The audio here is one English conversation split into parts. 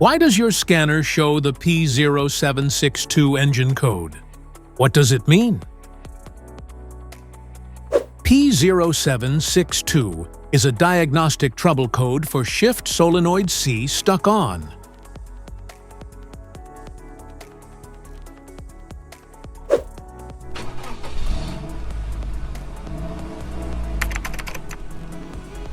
Why does your scanner show the P0762 engine code? What does it mean? P0762 is a diagnostic trouble code for shift solenoid C stuck on.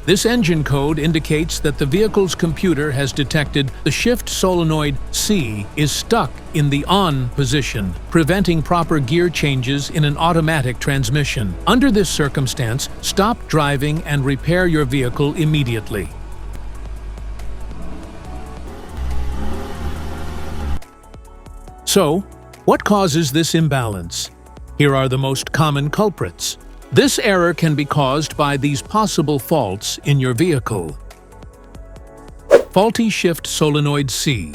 This engine code indicates that the vehicle's computer has detected the shift solenoid C is stuck in the on position, preventing proper gear changes in an automatic transmission. Under this circumstance, stop driving and repair your vehicle immediately. So, what causes this imbalance? Here are the most common culprits. This error can be caused by these possible faults in your vehicle. Faulty shift solenoid C.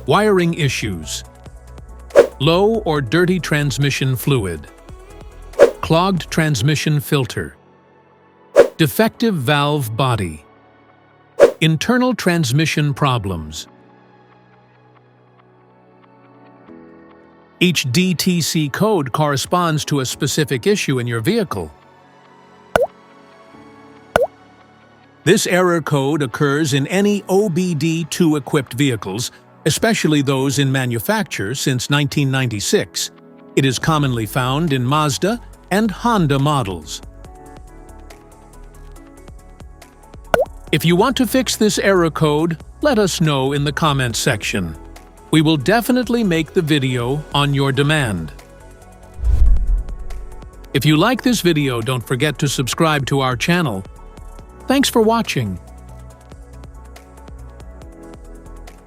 Wiring issues. Low or dirty transmission fluid. Clogged transmission filter. Defective valve body. Internal transmission problems. Each DTC code corresponds to a specific issue in your vehicle. This error code occurs in any OBD2 equipped vehicles, especially those in manufacture since 1996. It is commonly found in Mazda and Honda models. If you want to fix this error code, let us know in the comments section. We will definitely make the video on your demand. If you like this video, don't forget to subscribe to our channel. Thanks for watching.